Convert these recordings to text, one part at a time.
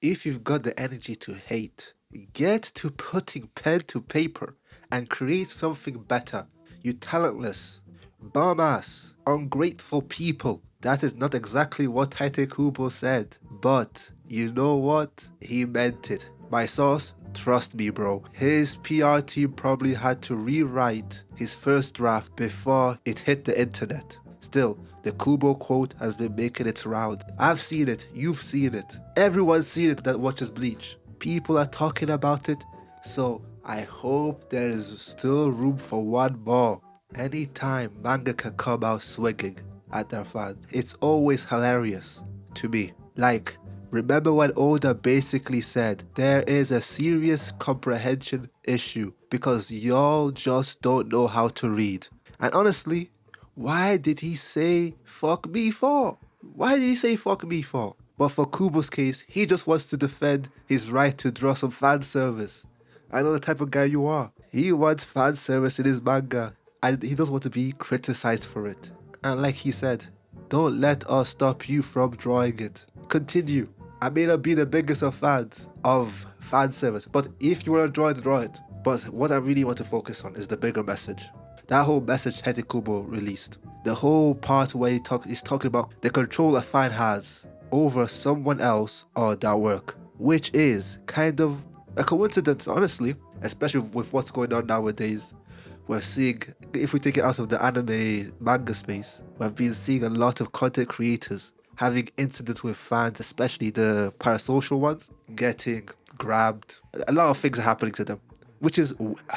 If you've got the energy to hate, get to putting pen to paper and create something better. You talentless, bum ass, ungrateful people. That is not exactly what Tite Kubo said, but you know what? He meant it. My source, trust me, bro. His PR team probably had to rewrite his first draft before it hit the internet. Still, the Kubo quote has been making its round. I've seen it, you've seen it. Everyone's seen it that watches Bleach. People are talking about it, so I hope there is still room for one more. Anytime manga can come out swinging at their fans, it's always hilarious to me. Like, remember when Oda basically said there is a serious comprehension issue because y'all just don't know how to read. And honestly, why did he say fuck me for? Why did he say fuck me for? But for Kubo's case, he just wants to defend his right to draw some fan service. I know the type of guy you are. He wants fan service in his manga, and he doesn't want to be criticized for it. And like he said, don't let us stop you from drawing it. Continue. I may not be the biggest of fans of fan service, but if you want to draw it, draw it. But what I really want to focus on is the bigger message. That whole message Tite Kubo released. The whole part where he's talking about the control a fan has over someone else or their work, which is kind of a coincidence, honestly, especially with what's going on nowadays. We're seeing, if we take it out of the anime manga space, we've been seeing a lot of content creators having incidents with fans, especially the parasocial ones, getting grabbed. A lot of things are happening to them, which is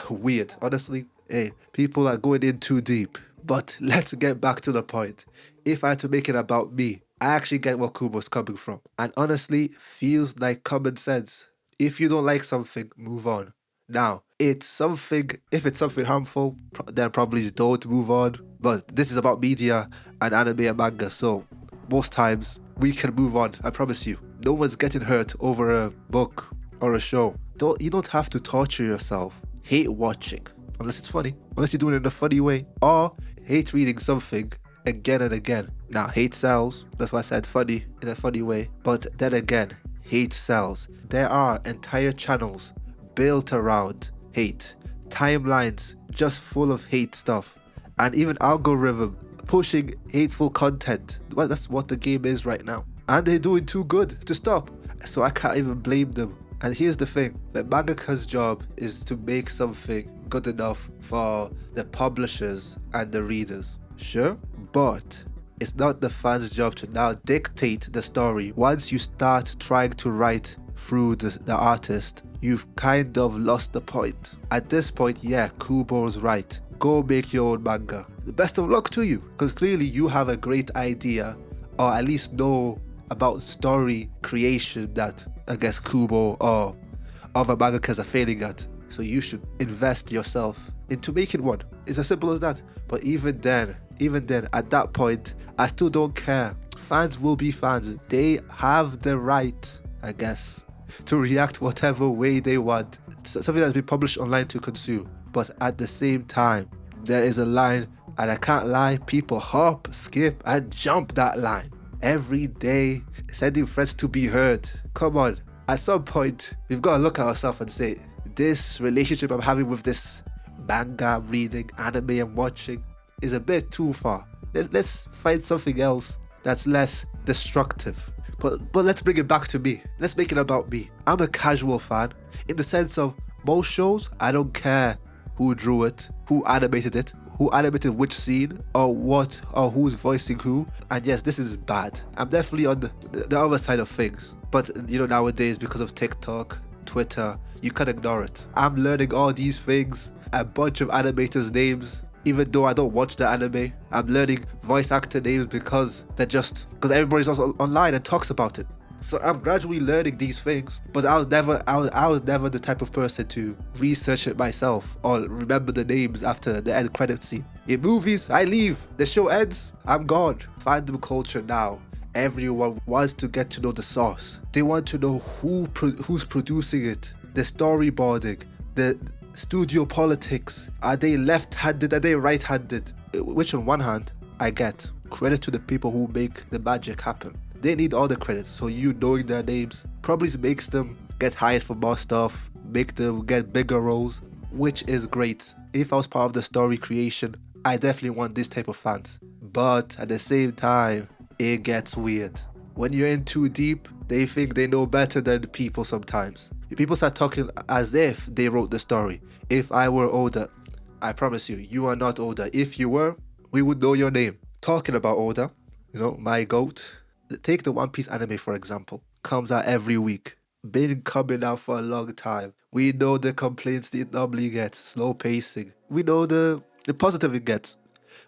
weird, honestly. Hey, people are going in too deep. But let's get back to the point. If I had to make it about me, I actually get where Kubo's coming from. And honestly, feels like common sense. If you don't like something, move on. Now, if it's something harmful, then probably don't move on. But this is about media and anime and manga, so most times we can move on, I promise you. No one's getting hurt over a book or a show. You don't have to torture yourself. Hate watching. Unless it's funny, unless you're doing it in a funny way, or hate reading something again and again. Now, hate sells, that's why I said funny in a funny way, but then again, hate sells. There are entire channels built around hate, timelines just full of hate stuff, and even algorithm pushing hateful content. Well, that's what the game is right now. And they're doing too good to stop, so I can't even blame them. And here's the thing, the mangaka's job is to make something good enough for the publishers and the readers. Sure, but it's not the fans' job to now dictate the story. Once you start trying to write through the artist, you've kind of lost the point. At this point, yeah, Kubo's right. Go make your own manga. The best of luck to you, because clearly you have a great idea, or at least know about story creation that I guess Kubo or other mangakas are failing at. So you should invest yourself into making one. It's as simple as that. But even then, at that point, I still don't care. Fans will be fans. They have the right, I guess, to react whatever way they want. It's something that's been published online to consume. But at the same time, there is a line, and I can't lie, people hop, skip, and jump that line every day, sending friends to be heard. Come on, at some point, we've got to look at ourselves and say, this relationship I'm having with this manga reading, anime I'm watching, is a bit too far. Let's find something else that's less destructive. But let's bring it back to me. Let's make it about me. I'm a casual fan, in the sense of most shows, I don't care who drew it, who animated it, who animated which scene, or what, or who's voicing who. And yes, this is bad. I'm definitely on the other side of things. But you know, nowadays, because of TikTok, Twitter, you can't ignore it. I'm learning all these things, a bunch of animators' names, even though I don't watch the anime. I'm learning voice actor names because everybody's also online and talks about it. So I'm gradually learning these things, but I was never the type of person to research it myself or remember the names after the end credit scene. In movies, I leave. The show ends, I'm gone. Fandom culture now. Everyone wants to get to know the source. They want to know who's producing it, the storyboarding, the studio politics. Are they left-handed? Are they right-handed? Which on one hand, I get credit to the people who make the magic happen. They need all the credit. So you knowing their names probably makes them get hired for more stuff, make them get bigger roles, which is great. If I was part of the story creation, I definitely want this type of fans. But at the same time, it gets weird. When you're in too deep, they think they know better than people sometimes. People start talking as if they wrote the story. If I were Oda, I promise you, you are not Oda. If you were, we would know your name. Talking about Oda, my goat. Take the One Piece anime, for example. Comes out every week. Been coming out for a long time. We know the complaints it normally gets. Slow pacing. We know the positive it gets.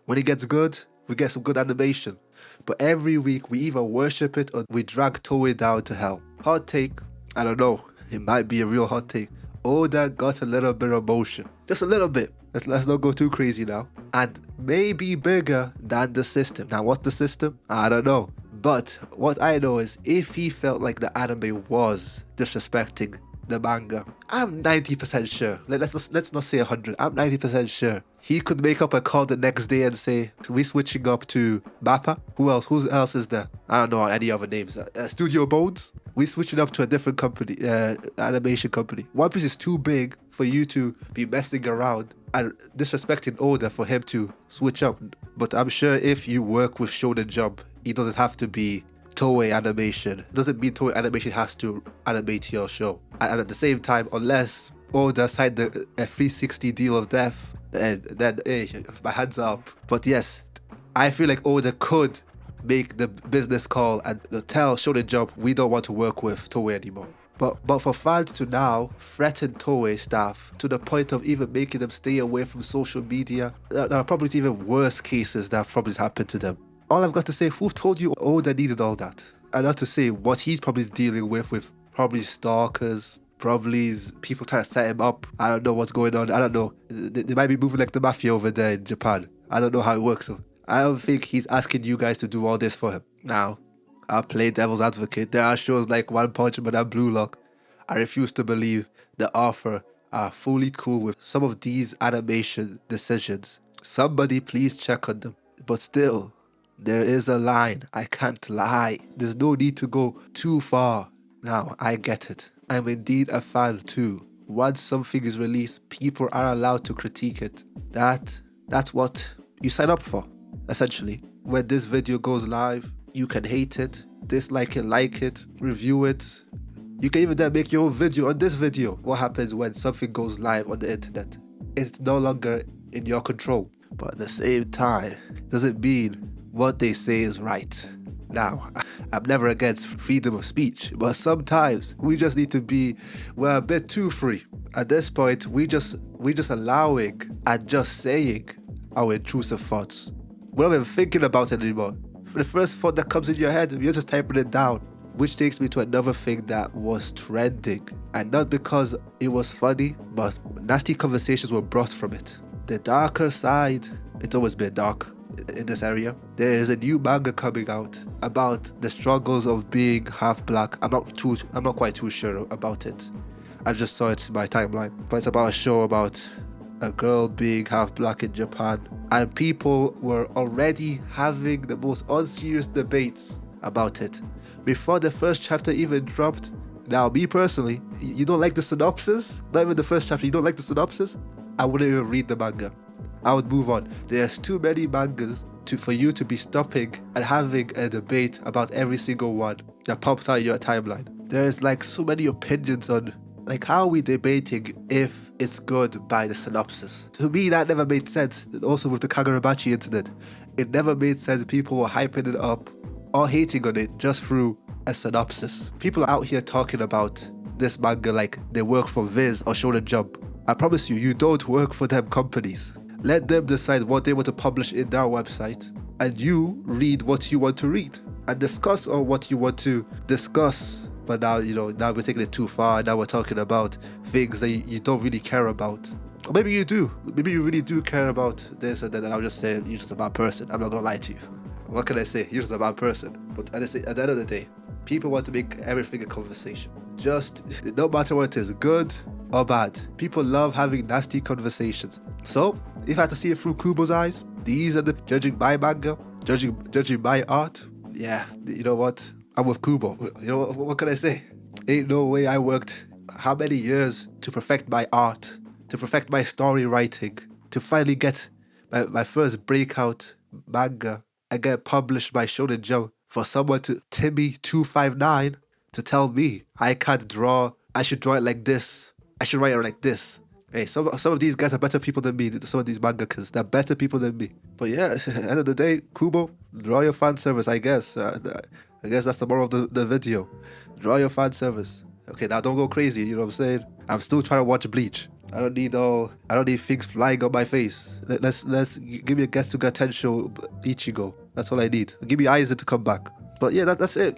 When it gets good, we get some good animation. But every week, we either worship it or we drag Toei down to hell. Hot take, I don't know. It might be a real hot take. Oda got a little bit of motion. Just a little bit. Let's not go too crazy now. And maybe bigger than the system. Now, what's the system? I don't know. But what I know is if he felt like the anime was disrespecting the manga, I'm 90% sure. Let's not say 100. I'm 90% sure. He could make up a call the next day and say, we switching up to Mappa? Who else? Who else is there? I don't know any other names. Studio Bones? We switching up to a different company, animation company. One Piece is too big for you to be messing around and disrespecting Oda for him to switch up. But I'm sure if you work with Shonen Jump, it doesn't have to be Toei Animation. It doesn't mean Toei Animation has to animate your show. And at the same time, unless Oda signed a 360 deal of death, then hey, my hands are up. But yes, I feel like Oda could make the business call and tell Shonen Jump we don't want to work with Toei anymore. But for fans to now threaten Toei staff to the point of even making them stay away from social media, there are probably even worse cases that probably happened to them. All I've got to say, who told you Oda needed all that? And not to say what he's probably dealing with probably stalkers, probably people trying to set him up. I don't know what's going on. I don't know. They might be moving like the mafia over there in Japan. I don't know how it works. So I don't think he's asking you guys to do all this for him. Now, I'll play devil's advocate. There are shows like One Punch Man and Blue Lock. I refuse to believe the author are fully cool with some of these animation decisions. Somebody please check on them. But still, there is a line. I can't lie. There's no need to go too far. Now, I get it. I'm indeed a fan too. Once something is released, people are allowed to critique it. That's what you sign up for, essentially. When this video goes live, you can hate it, dislike it, like it, review it. You can even then make your own video on this video. What happens when something goes live on the internet? It's no longer in your control. But at the same time, doesn't mean what they say is right. Now, I'm never against freedom of speech, but sometimes we just need to be, we're a bit too free. At this point, we just allowing and just saying our intrusive thoughts. We're not even thinking about it anymore. For the first thought that comes in your head, you're just typing it down. Which takes me to another thing that was trending. And not because it was funny, but nasty conversations were brought from it. The darker side, it's always been dark in this area. There is a new manga coming out about the struggles of being half black. I'm not quite too sure about it. I just saw it in my timeline. But it's about a show about a girl being half black in Japan. And people were already having the most unserious debates about it before the first chapter even dropped. Now, me personally, you don't like the synopsis? Not even the first chapter, you don't like the synopsis? I wouldn't even read the manga. I would move on. There's too many mangas for you to be stopping and having a debate about every single one that pops out in your timeline. There's like so many opinions on like how are we debating if it's good by the synopsis. To me, that never made sense. Also with the Kagurabachi incident, it never made sense. People were hyping it up or hating on it just through a synopsis. People are out here talking about this manga like they work for Viz or Shonen Jump. I promise you, you don't work for them companies. Let them decide what they want to publish in their website, and you read what you want to read and discuss on what you want to discuss. But now, now we're taking it too far. Now we're talking about things that you don't really care about. Or maybe you do. Maybe you really do care about this, and then I'll just say you're just a bad person. I'm not gonna lie to you. What can I say? You're just a bad person. But at the end of the day, people want to make everything a conversation. Just no matter what it is, good or bad. People love having nasty conversations. So, if I had to see it through Kubo's eyes, these are the judging my manga, judging my art. Yeah, you know what? I'm with Kubo. You know, what can I say? Ain't no way I worked how many years to perfect my art, to perfect my story writing, to finally get my first breakout manga and get published by Shonen Jump for someone to Timmy259 to tell me I can't draw, I should draw it like this, I should write it like this. Hey, some of these guys are better people than me. Some of these mangakas, they're better people than me. But yeah, at the end of the day, Kubo, draw your fan service, I guess. I guess that's the moral of the video. Draw your fan service. Okay, now don't go crazy, you know what I'm saying? I'm still trying to watch Bleach. I don't need things flying on my face. Let's give me a Getsuga Tensho Ichigo. That's all I need. Give me Aizen to come back. But yeah, that's it.